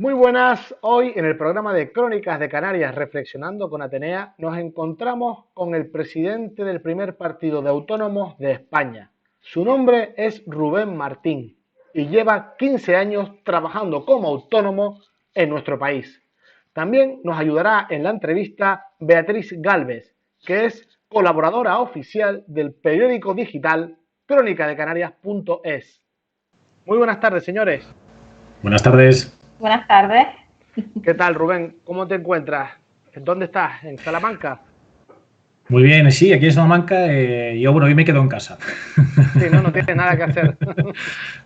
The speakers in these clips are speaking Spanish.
Muy buenas, hoy en el programa de Crónicas de Canarias Reflexionando con Atenea nos encontramos con el presidente del primer partido de autónomos de España. Su nombre es Rubén Martín y lleva 15 años trabajando como autónomo en nuestro país. También nos ayudará en la entrevista Beatriz Gálvez, que es colaboradora oficial del periódico digital crónicadecanarias.es. Muy buenas tardes, señores. Buenas tardes. Buenas tardes. ¿Qué tal, Rubén? ¿Cómo te encuentras? ¿Dónde estás? ¿En Salamanca? Muy bien, sí, aquí en Salamanca. Yo, hoy me quedo en casa. Sí, no tienes nada que hacer.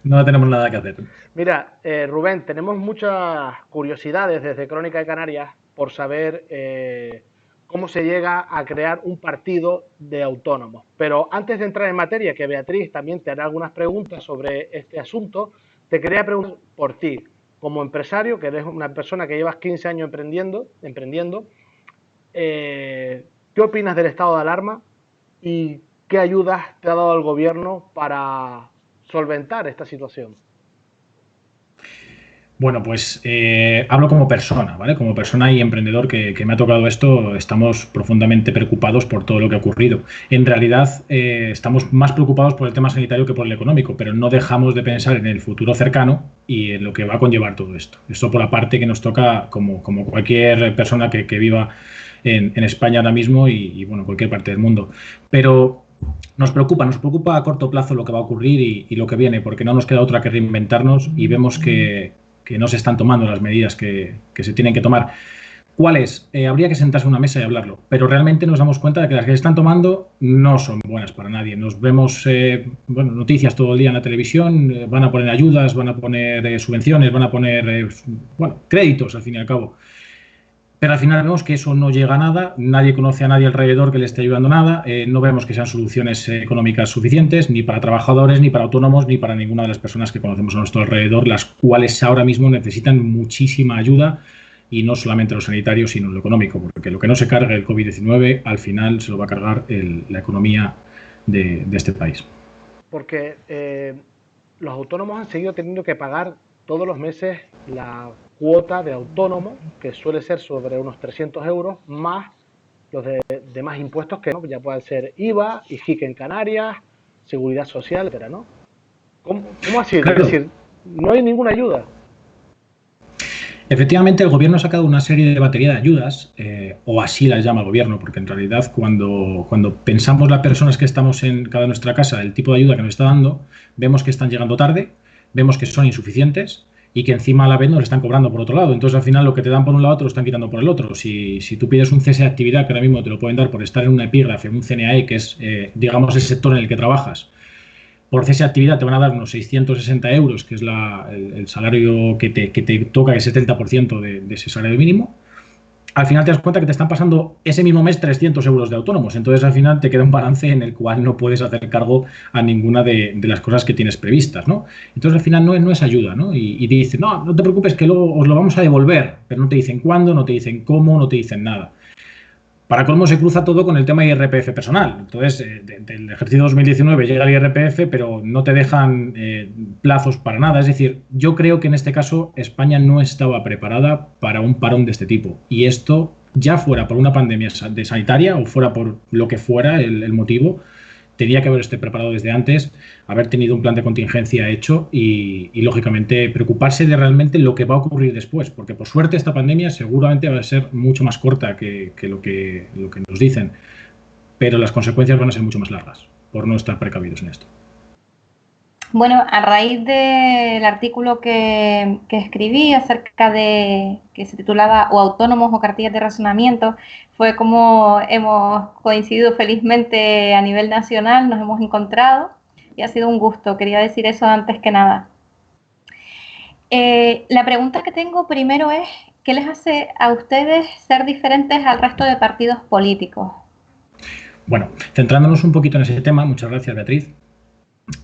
No tenemos nada que hacer. Mira, Rubén, tenemos muchas curiosidades desde Crónica de Canarias por saber cómo se llega a crear un partido de autónomos. Pero antes de entrar en materia, que Beatriz también te hará algunas preguntas sobre este asunto, te quería preguntar por ti, como empresario, que eres una persona que llevas 15 años emprendiendo, ¿qué opinas del estado de alarma y qué ayudas te ha dado el gobierno para solventar esta situación? Bueno, pues hablo como persona, ¿vale? Como persona y emprendedor que me ha tocado esto, estamos profundamente preocupados por todo lo que ha ocurrido. En realidad, estamos más preocupados por el tema sanitario que por el económico, pero no dejamos de pensar en el futuro cercano y en lo que va a conllevar todo esto. Esto por la parte que nos toca como cualquier persona que viva en España ahora mismo y, bueno, cualquier parte del mundo. Pero nos preocupa a corto plazo lo que va a ocurrir y lo que viene, porque no nos queda otra que reinventarnos y vemos que no se están tomando las medidas que se tienen que tomar. ¿Cuáles? Habría que sentarse a una mesa y hablarlo, pero realmente nos damos cuenta de que las que se están tomando no son buenas para nadie. Nos vemos noticias todo el día en la televisión, van a poner ayudas, van a poner subvenciones, van a poner créditos al fin y al cabo. Pero al final vemos que eso no llega a nada, nadie conoce a nadie alrededor que le esté ayudando nada, no vemos que sean soluciones económicas suficientes, ni para trabajadores, ni para autónomos, ni para ninguna de las personas que conocemos a nuestro alrededor, las cuales ahora mismo necesitan muchísima ayuda, y no solamente lo sanitario, sino lo económico, porque lo que no se carga el COVID-19, al final se lo va a cargar la economía de este país. Porque los autónomos han seguido teniendo que pagar todos los meses la cuota de autónomo, que suele ser sobre unos 300 euros, más los demás impuestos que, ¿no?, ya pueden ser IVA, IGIC en Canarias, Seguridad Social, etcétera, ¿no? ¿Cómo ha sido? Claro. Es decir, no hay ninguna ayuda. Efectivamente, el gobierno ha sacado una serie de batería de ayudas, o así las llama el gobierno, porque en realidad cuando pensamos las personas que estamos en cada nuestra casa, el tipo de ayuda que nos está dando, vemos que están llegando tarde, vemos que son insuficientes y que encima a la vez nos lo están cobrando por otro lado. Entonces, al final, lo que te dan por un lado te lo están quitando por el otro. Si tú pides un cese de actividad, que ahora mismo te lo pueden dar por estar en una epígrafe, en un CNAE, que es, digamos, el sector en el que trabajas, por cese de actividad te van a dar unos 660 euros, que es el salario que te toca, el 70% de ese salario mínimo. Al final te das cuenta que te están pasando ese mismo mes 300 euros de autónomos. Entonces, al final te queda un balance en el cual no puedes hacer cargo a ninguna de las cosas que tienes previstas, ¿no? Entonces, al final no es ayuda, ¿no? Y te dicen, no te preocupes, que luego os lo vamos a devolver, pero no te dicen cuándo, no te dicen cómo, no te dicen nada. Para colmo se cruza todo con el tema IRPF personal. Entonces, del ejercicio 2019 llega el IRPF, pero no te dejan plazos para nada. Es decir, yo creo que en este caso España no estaba preparada para un parón de este tipo. Y esto, ya fuera por una pandemia sanitaria o fuera por lo que fuera el motivo, tenía que haber estado preparado desde antes, haber tenido un plan de contingencia hecho y, lógicamente, preocuparse de realmente lo que va a ocurrir después, porque por suerte esta pandemia seguramente va a ser mucho más corta que lo que nos dicen, pero las consecuencias van a ser mucho más largas por no estar precavidos en esto. Bueno, a raíz del artículo que escribí acerca de que se titulaba O autónomos o cartillas de razonamiento, fue como hemos coincidido felizmente a nivel nacional, nos hemos encontrado y ha sido un gusto. Quería decir eso antes que nada. La pregunta que tengo primero es, ¿qué les hace a ustedes ser diferentes al resto de partidos políticos? Bueno, centrándonos un poquito en ese tema, muchas gracias, Beatriz.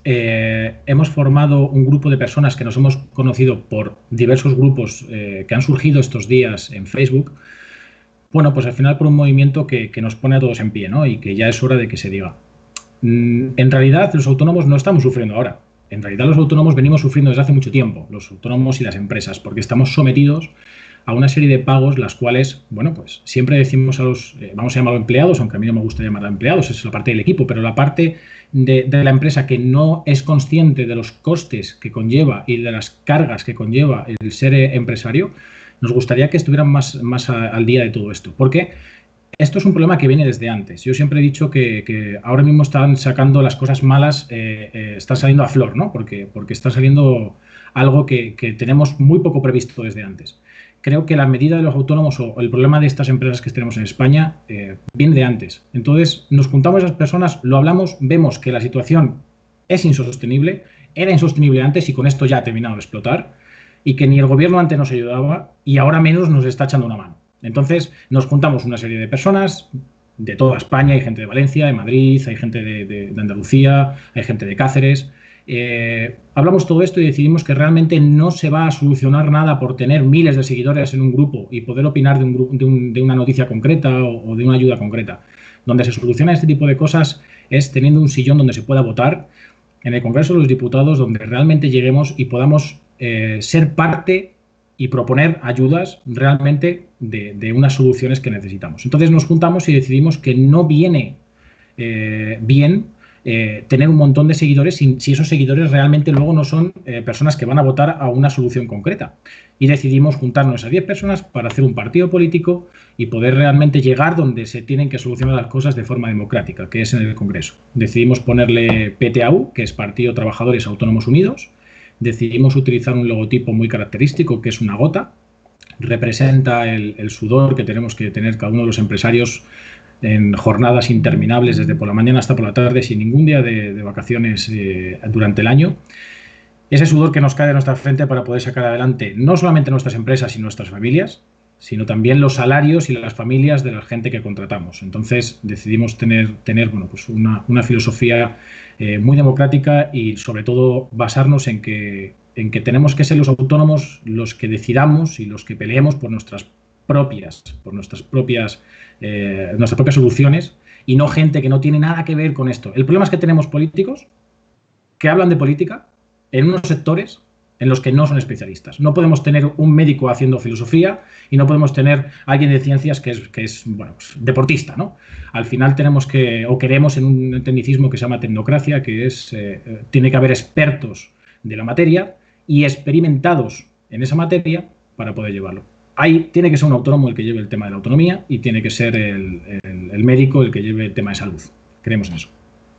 Hemos formado un grupo de personas que nos hemos conocido por diversos grupos que han surgido estos días en Facebook. Bueno, pues al final por un movimiento que nos pone a todos en pie, ¿no? Y que ya es hora de que se diga. En realidad, los autónomos no estamos sufriendo ahora. En realidad los autónomos venimos sufriendo desde hace mucho tiempo, los autónomos y las empresas, porque estamos sometidos a una serie de pagos, las cuales, bueno, pues siempre decimos a los, vamos a llamarlo empleados, aunque a mí no me gusta llamarlo empleados, es la parte del equipo, pero la parte de la empresa que no es consciente de los costes que conlleva y de las cargas que conlleva el ser empresario, nos gustaría que estuvieran más al día de todo esto, porque esto es un problema que viene desde antes. Yo siempre he dicho que ahora mismo están sacando las cosas malas, están saliendo a flor, ¿no? Porque está saliendo algo que tenemos muy poco previsto desde antes. Creo que la medida de los autónomos o el problema de estas empresas que tenemos en España viene de antes. Entonces, nos juntamos a esas personas, lo hablamos, vemos que la situación es insostenible, era insostenible antes y con esto ya ha terminado de explotar, y que ni el gobierno antes nos ayudaba y ahora menos nos está echando una mano. Entonces, nos juntamos una serie de personas de toda España, hay gente de Valencia, de Madrid, hay gente de Andalucía, hay gente de Cáceres. Hablamos todo esto y decidimos que realmente no se va a solucionar nada por tener miles de seguidores en un grupo y poder opinar de una noticia concreta o de una ayuda concreta. Donde se soluciona este tipo de cosas es teniendo un sillón donde se pueda votar en el Congreso de los Diputados, donde realmente lleguemos y podamos ser parte y proponer ayudas realmente de unas soluciones que necesitamos. Entonces nos juntamos y decidimos que no viene bien tener un montón de seguidores si esos seguidores realmente luego no son personas que van a votar a una solución concreta. Y decidimos juntarnos a 10 personas para hacer un partido político y poder realmente llegar donde se tienen que solucionar las cosas de forma democrática, que es en el Congreso. Decidimos ponerle PTAU, que es Partido Trabajadores Autónomos Unidos. Decidimos utilizar un logotipo muy característico, que es una gota. Representa el sudor que tenemos que tener cada uno de los empresarios en jornadas interminables, desde por la mañana hasta por la tarde, sin ningún día de vacaciones durante el año. Ese sudor que nos cae de nuestra frente para poder sacar adelante no solamente nuestras empresas y nuestras familias, sino también los salarios y las familias de la gente que contratamos. Entonces decidimos tener bueno, pues una filosofía muy democrática y sobre todo basarnos en que tenemos que ser los autónomos los que decidamos y los que peleemos por nuestras propias soluciones y no gente que no tiene nada que ver con esto. El problema es que tenemos políticos que hablan de política en unos sectores en los que no son especialistas. No podemos tener un médico haciendo filosofía y no podemos tener alguien de ciencias que es bueno, pues, deportista, ¿no? Al final tenemos queremos en un tecnicismo que se llama tecnocracia, que es tiene que haber expertos de la materia y experimentados en esa materia para poder llevarlo. Ahí tiene que ser un autónomo el que lleve el tema de la autonomía y tiene que ser el médico el que lleve el tema de salud. Creemos en eso.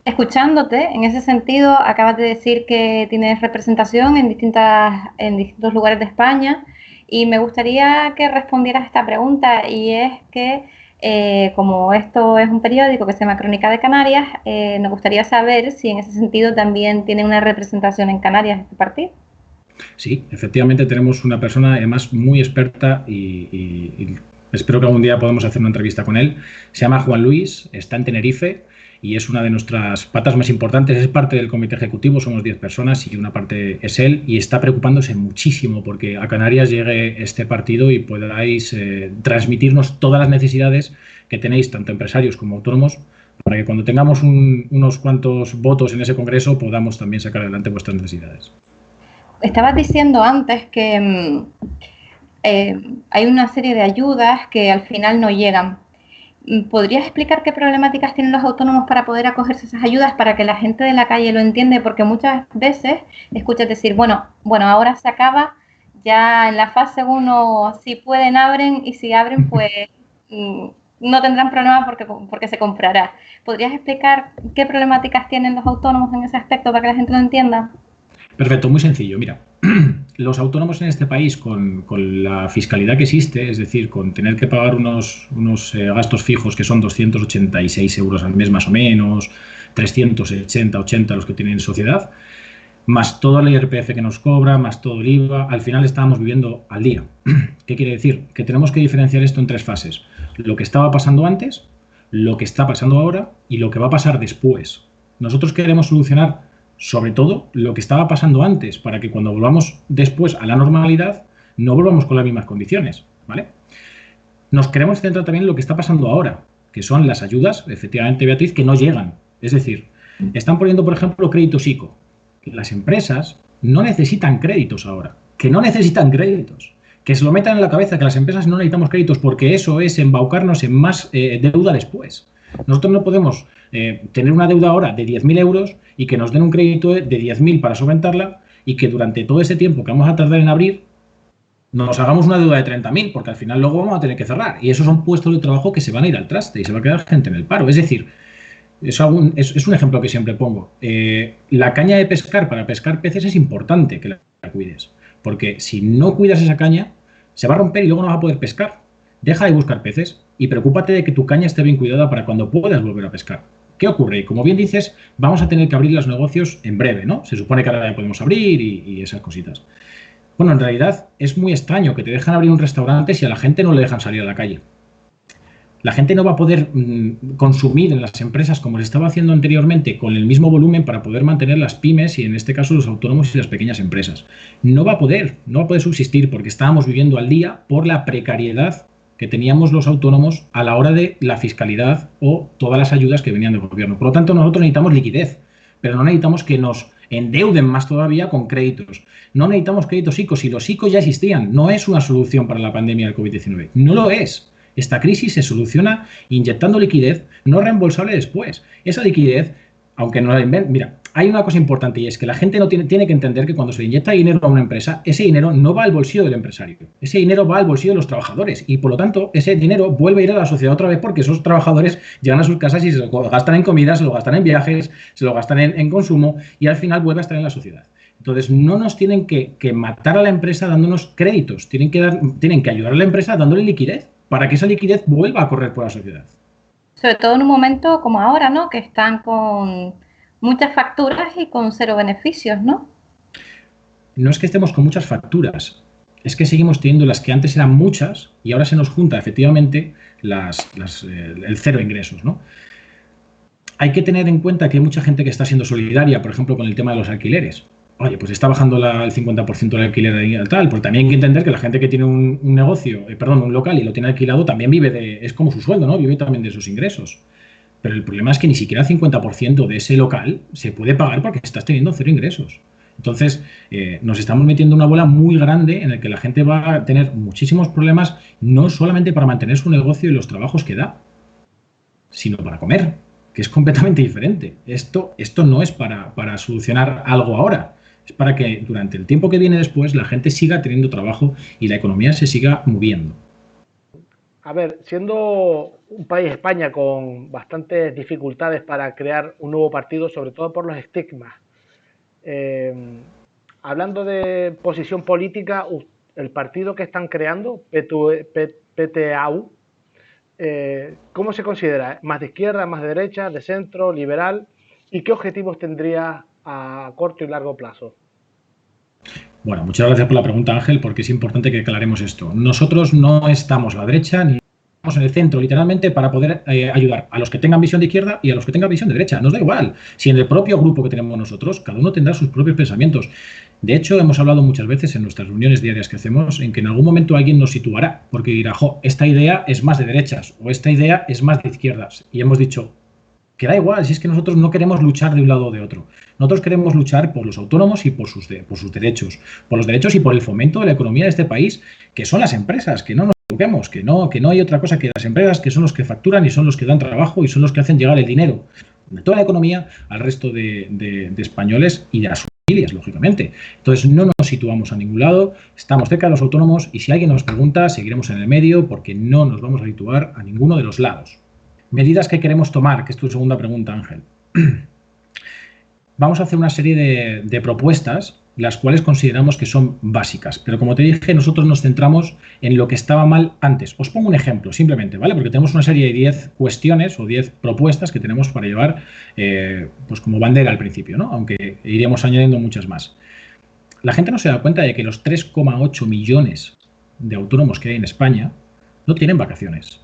Escuchándote, en ese sentido, acabas de decir que tienes representación en distintos lugares de España y me gustaría que respondieras a esta pregunta y es que, como esto es un periódico que se llama Crónica de Canarias, nos gustaría saber si en ese sentido también tiene una representación en Canarias este partido. Sí, efectivamente tenemos una persona además muy experta y espero que algún día podamos hacer una entrevista con él. Se llama Juan Luis, está en Tenerife y es una de nuestras patas más importantes. Es parte del comité ejecutivo, somos 10 personas y una parte es él y está preocupándose muchísimo porque a Canarias llegue este partido y podáis transmitirnos todas las necesidades que tenéis, tanto empresarios como autónomos, para que cuando tengamos unos cuantos votos en ese congreso podamos también sacar adelante vuestras necesidades. Estabas diciendo antes que hay una serie de ayudas que al final no llegan. ¿Podrías explicar qué problemáticas tienen los autónomos para poder acogerse a esas ayudas para que la gente de la calle lo entienda? Porque muchas veces escuchas decir, bueno, ahora se acaba, ya en la fase 1 si pueden abren y si abren pues no tendrán problema porque se comprará. ¿Podrías explicar qué problemáticas tienen los autónomos en ese aspecto para que la gente lo entienda? Perfecto, muy sencillo. Mira, los autónomos en este país con la fiscalidad que existe, es decir, con tener que pagar unos gastos fijos que son 286 euros al mes más o menos, 380 los que tienen sociedad, más todo el IRPF que nos cobra, más todo el IVA, al final estábamos viviendo al día. ¿Qué quiere decir? Que tenemos que diferenciar esto en 3 fases. Lo que estaba pasando antes, lo que está pasando ahora y lo que va a pasar después. Nosotros queremos solucionar sobre todo lo que estaba pasando antes, para que cuando volvamos después a la normalidad no volvamos con las mismas condiciones, ¿vale? Nos queremos centrar también en lo que está pasando ahora, que son las ayudas, efectivamente, Beatriz, que no llegan. Es decir, están poniendo, por ejemplo, créditos ICO, las empresas no necesitan créditos ahora, que no necesitan créditos, que se lo metan en la cabeza que las empresas no necesitamos créditos porque eso es embaucarnos en más deuda después. Nosotros no podemos tener una deuda ahora de 10.000 euros y que nos den un crédito de 10.000 para solventarla y que durante todo ese tiempo que vamos a tardar en abrir nos hagamos una deuda de 30.000, porque al final luego vamos a tener que cerrar. Y esos son puestos de trabajo que se van a ir al traste y se va a quedar gente en el paro. Es decir, es un ejemplo que siempre pongo. La caña de pescar para pescar peces es importante que la cuides, porque si no cuidas esa caña, se va a romper y luego no vas a poder pescar. Deja de buscar peces y preocúpate de que tu caña esté bien cuidada para cuando puedas volver a pescar. ¿Qué ocurre? Como bien dices, vamos a tener que abrir los negocios en breve, ¿no? Se supone que ahora ya podemos abrir y esas cositas. Bueno, en realidad es muy extraño que te dejan abrir un restaurante si a la gente no le dejan salir a la calle. La gente no va a poder consumir en las empresas como se estaba haciendo anteriormente con el mismo volumen para poder mantener las pymes y en este caso los autónomos y las pequeñas empresas. No va a poder subsistir porque estábamos viviendo al día por la precariedad que teníamos los autónomos a la hora de la fiscalidad o todas las ayudas que venían del gobierno. Por lo tanto, nosotros necesitamos liquidez, pero no necesitamos que nos endeuden más todavía con créditos. No necesitamos créditos ICO, si los ICO ya existían. No es una solución para la pandemia del COVID-19. No lo es. Esta crisis se soluciona inyectando liquidez no reembolsable después. Esa liquidez, aunque no la inventen... Mira, hay una cosa importante y es que la gente no tiene que entender que cuando se le inyecta dinero a una empresa, ese dinero no va al bolsillo del empresario. Ese dinero va al bolsillo de los trabajadores y, por lo tanto, ese dinero vuelve a ir a la sociedad otra vez porque esos trabajadores llegan a sus casas y se lo gastan en comida, se lo gastan en viajes, se lo gastan en consumo y al final vuelve a estar en la sociedad. Entonces, no nos tienen que matar a la empresa dándonos créditos, tienen que ayudar a la empresa dándole liquidez para que esa liquidez vuelva a correr por la sociedad. Sobre todo en un momento como ahora, ¿no? Que están con muchas facturas y con cero beneficios, ¿no? No es que estemos con muchas facturas, es que seguimos teniendo las que antes eran muchas y ahora se nos junta efectivamente el cero ingresos, ¿no? Hay que tener en cuenta que hay mucha gente que está siendo solidaria, por ejemplo, con el tema de los alquileres. Oye, pues está bajando el 50% del alquiler y tal, porque también hay que entender que la gente que tiene un negocio, un local y lo tiene alquilado también es como su sueldo, ¿no? Vive también de esos ingresos. Pero el problema es que ni siquiera el 50% de ese local se puede pagar porque estás teniendo cero ingresos. Entonces, nos estamos metiendo una bola muy grande en el que la gente va a tener muchísimos problemas, no solamente para mantener su negocio y los trabajos que da, sino para comer, que es completamente diferente. Esto no es para solucionar algo ahora. Es para que durante el tiempo que viene después la gente siga teniendo trabajo y la economía se siga moviendo. A ver, siendo un país, España, con bastantes dificultades para crear un nuevo partido, sobre todo por los estigmas, hablando de posición política, el partido que están creando, PTAU, ¿cómo se considera? ¿Más de izquierda, más de derecha, de centro, liberal? ¿Y qué objetivos tendría a corto y largo plazo? Bueno, muchas gracias por la pregunta, Ángel, porque es importante que aclaremos esto. Nosotros no estamos a la derecha ni estamos en el centro, literalmente, para poder ayudar a los que tengan visión de izquierda y a los que tengan visión de derecha. Nos da igual. Si en el propio grupo que tenemos nosotros, cada uno tendrá sus propios pensamientos. De hecho, hemos hablado muchas veces en nuestras reuniones diarias que hacemos en que en algún momento alguien nos situará, porque dirá, esta idea es más de derechas o esta idea es más de izquierdas. Y hemos dicho, que da igual, si es que nosotros no queremos luchar de un lado o de otro. Nosotros queremos luchar por los autónomos y por sus derechos. Por los derechos y por el fomento de la economía de este país, que son las empresas, que no nos equivoquemos, que no hay otra cosa que las empresas, que son los que facturan y son los que dan trabajo y son los que hacen llegar el dinero de toda la economía al resto de españoles y de las familias, lógicamente. Entonces, no nos situamos a ningún lado, estamos cerca de los autónomos y si alguien nos pregunta, seguiremos en el medio porque no nos vamos a situar a ninguno de los lados. Medidas que queremos tomar, que es tu segunda pregunta, Ángel. Vamos a hacer una serie de propuestas, las cuales consideramos que son básicas. Pero como te dije, nosotros nos centramos en lo que estaba mal antes. Os pongo un ejemplo, simplemente, ¿vale? Porque tenemos una serie de 10 cuestiones o 10 propuestas que tenemos para llevar pues como bandera al principio, ¿no? Aunque iremos añadiendo muchas más. La gente no se da cuenta de que los 3,8 millones de autónomos que hay en España no tienen vacaciones.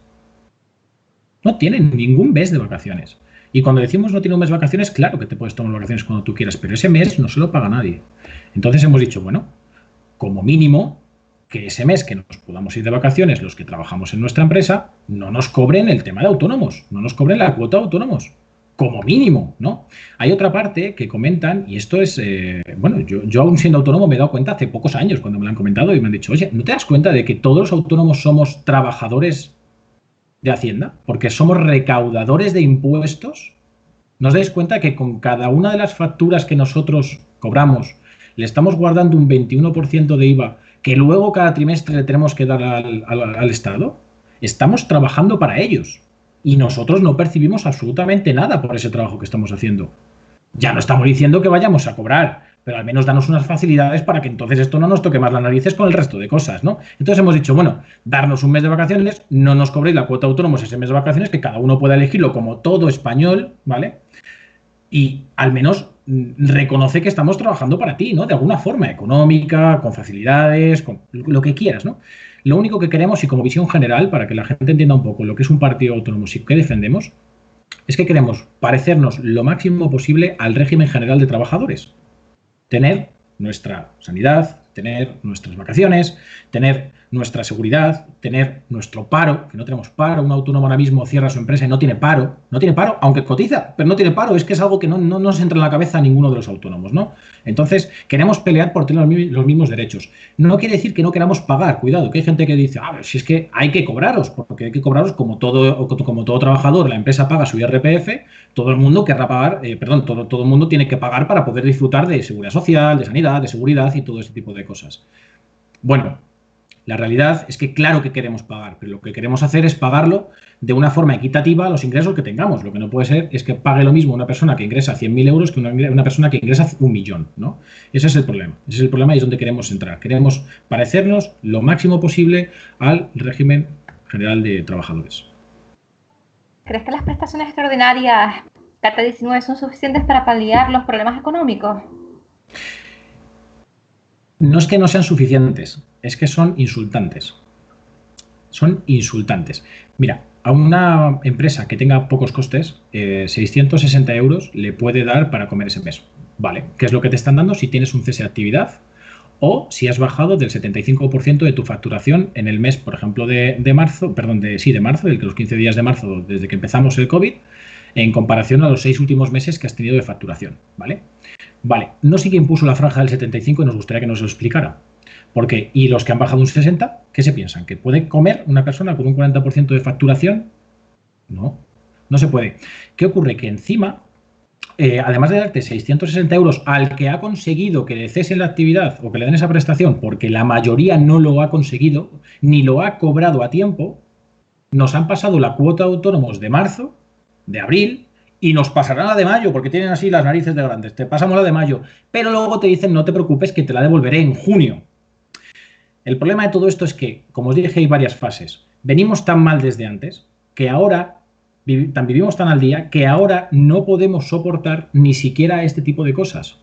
No tienen ningún mes de vacaciones. Y cuando decimos no tiene un mes de vacaciones, claro que te puedes tomar vacaciones cuando tú quieras, pero ese mes no se lo paga nadie. Entonces hemos dicho, bueno, como mínimo, que ese mes que nos podamos ir de vacaciones, los que trabajamos en nuestra empresa, no nos cobren el tema de autónomos, no nos cobren la cuota de autónomos. como mínimo, ¿no? Hay otra parte que comentan, y esto es, bueno, yo aún siendo autónomo me he dado cuenta hace pocos años cuando me lo han comentado y me han dicho, oye, ¿no te das cuenta de que todos los autónomos somos trabajadores de Hacienda? Porque somos recaudadores de impuestos. ¿No os dais cuenta que con cada una de las facturas que nosotros cobramos le estamos guardando un 21% de IVA que luego cada trimestre le tenemos que dar al Estado? Estamos trabajando para ellos y nosotros no percibimos absolutamente nada por ese trabajo que estamos haciendo. Ya no estamos diciendo que vayamos a cobrar, pero al menos danos unas facilidades para que entonces esto no nos toque más las narices con el resto de cosas, ¿no? Entonces hemos dicho, bueno, darnos un mes de vacaciones, no nos cobréis la cuota autónomos ese mes de vacaciones, que cada uno pueda elegirlo como todo español, ¿vale? Y al menos reconoce que estamos trabajando para ti, ¿no? De alguna forma, económica, con facilidades, con lo que quieras, ¿no? Lo único que queremos, y como visión general, para que la gente entienda un poco lo que es un partido autónomo y qué defendemos, es que queremos parecernos lo máximo posible al régimen general de trabajadores. Tener nuestra sanidad, tener nuestras vacaciones, tener nuestra seguridad, tener nuestro paro, que no tenemos paro. Un autónomo ahora mismo cierra su empresa y no tiene paro, aunque cotiza, pero no tiene paro. Es que es algo que no nos entra en la cabeza a ninguno de los autónomos, ¿no? Entonces, queremos pelear por tener los mismos derechos. No quiere decir que no queramos pagar, cuidado, que hay gente que dice, si es que hay que cobraros, porque hay que cobraros como todo trabajador, la empresa paga su IRPF, todo el mundo querrá pagar, todo el mundo tiene que pagar para poder disfrutar de seguridad social, de sanidad, de seguridad y todo ese tipo de cosas. Bueno, la realidad es que claro que queremos pagar, pero lo que queremos hacer es pagarlo de una forma equitativa a los ingresos que tengamos. Lo que no puede ser es que pague lo mismo una persona que ingresa 100.000 euros que una persona que ingresa 1 millón, ¿no? Ese es el problema. Ese es el problema y es donde queremos entrar. Queremos parecernos lo máximo posible al régimen general de trabajadores. ¿Crees que las prestaciones extraordinarias Carta 19 son suficientes para paliar los problemas económicos? No es que no sean suficientes, es que son insultantes. Son insultantes. Mira, a una empresa que tenga pocos costes, 660 euros le puede dar para comer ese mes. Vale, ¿qué es lo que te están dando si tienes un cese de actividad o si has bajado del 75% de tu facturación en el mes, por ejemplo, de marzo, de los 15 días de marzo desde que empezamos el COVID, en comparación a los 6 últimos meses que has tenido de facturación, ¿vale? Vale, no sí que impuso la franja del 75 y nos gustaría que nos lo explicara. Porque, y los que han bajado un 60, ¿qué se piensan? ¿Que puede comer una persona con un 40% de facturación? No, no se puede. ¿Qué ocurre? Que encima, además de darte 660 euros al que ha conseguido que le cesen la actividad o que le den esa prestación, porque la mayoría no lo ha conseguido, ni lo ha cobrado a tiempo, nos han pasado la cuota de autónomos de marzo, de abril, y nos pasarán la de mayo, porque tienen así las narices de grandes. Te pasamos la de mayo, pero luego te dicen, no te preocupes, que te la devolveré en junio. El problema de todo esto es que, como os dije, hay varias fases. Venimos tan mal desde antes, que ahora, vivimos tan al día, que ahora no podemos soportar ni siquiera este tipo de cosas.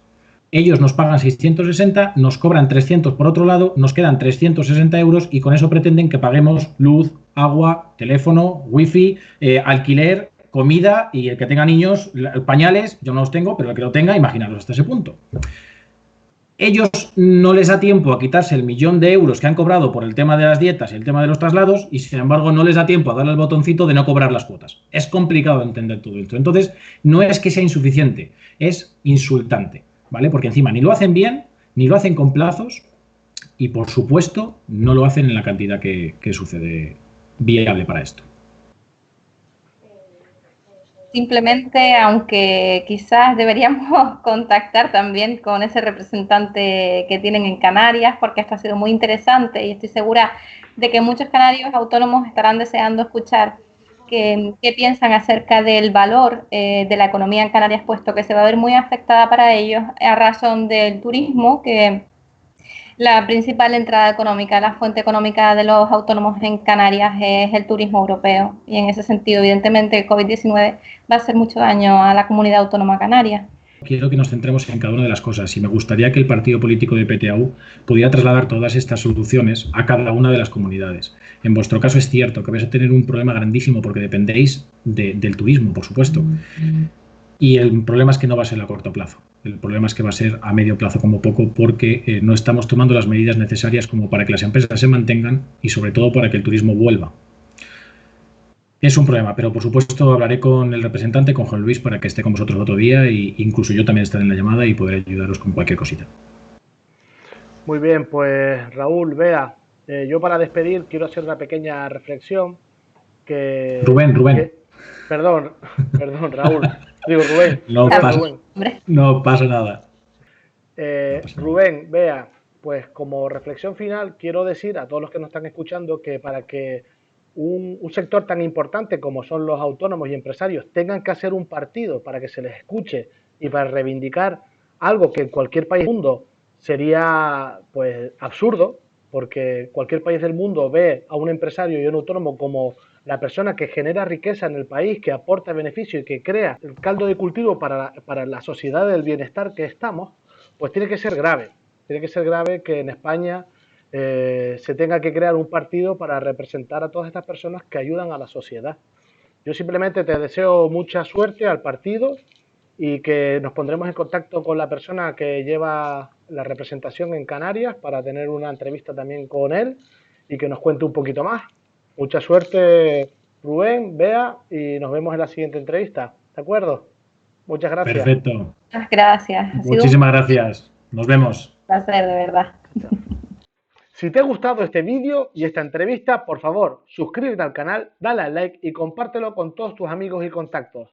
Ellos nos pagan 660, nos cobran 300 por otro lado, nos quedan 360 euros y con eso pretenden que paguemos luz, agua, teléfono, wifi, alquiler, comida y el que tenga niños, pañales, yo no los tengo, pero el que lo tenga, imaginaros hasta ese punto. Ellos no les da tiempo a quitarse el 1.000.000 de euros que han cobrado por el tema de las dietas y el tema de los traslados y, sin embargo, no les da tiempo a darle el botoncito de no cobrar las cuotas. Es complicado entender todo esto. Entonces, no es que sea insuficiente, es insultante, ¿vale? Porque encima ni lo hacen bien, ni lo hacen con plazos y, por supuesto, no lo hacen en la cantidad que sucede viable para esto. Simplemente, aunque quizás deberíamos contactar también con ese representante que tienen en Canarias, porque esto ha sido muy interesante y estoy segura de que muchos canarios autónomos estarán deseando escuchar qué piensan acerca del valor de la economía en Canarias, puesto que se va a ver muy afectada para ellos a razón del turismo, que la principal entrada económica, la fuente económica de los autónomos en Canarias es el turismo europeo. Y en ese sentido, evidentemente, el COVID-19 va a hacer mucho daño a la comunidad autónoma canaria. Quiero que nos centremos en cada una de las cosas y me gustaría que el partido político de PTAU pudiera trasladar todas estas soluciones a cada una de las comunidades. En vuestro caso es cierto que vais a tener un problema grandísimo porque dependéis del turismo, por supuesto. Y el problema es que no va a ser a corto plazo. El problema es que va a ser a medio plazo como poco porque no estamos tomando las medidas necesarias como para que las empresas se mantengan y sobre todo para que el turismo vuelva. Es un problema, pero por supuesto hablaré con el representante, con Juan Luis, para que esté con vosotros otro día e incluso yo también estaré en la llamada y podré ayudaros con cualquier cosita. Muy bien, pues Raúl, Bea, yo para despedir quiero hacer una pequeña reflexión Rubén. Perdón, perdón, Raúl. Digo Rubén, No Rubén, pasa, Rubén. no pasa nada. No pasa nada. Rubén, Bea, pues como reflexión final quiero decir a todos los que nos están escuchando que para que un sector tan importante como son los autónomos y empresarios tengan que hacer un partido para que se les escuche y para reivindicar algo que en cualquier país del mundo sería pues absurdo, porque cualquier país del mundo ve a un empresario y a un autónomo como la persona que genera riqueza en el país, que aporta beneficio y que crea el caldo de cultivo para la sociedad del bienestar que estamos, pues tiene que ser grave. Tiene que ser grave que en España se tenga que crear un partido para representar a todas estas personas que ayudan a la sociedad. Yo simplemente te deseo mucha suerte al partido y que nos pondremos en contacto con la persona que lleva la representación en Canarias para tener una entrevista también con él y que nos cuente un poquito más. Mucha suerte, Rubén, Bea, y nos vemos en la siguiente entrevista. ¿De acuerdo? Muchas gracias. Perfecto. Muchas gracias. Ha sido un Muchísimas gracias. Nos vemos. placer, de verdad. Si te ha gustado este vídeo y esta entrevista, por favor, suscríbete al canal, dale al like y compártelo con todos tus amigos y contactos.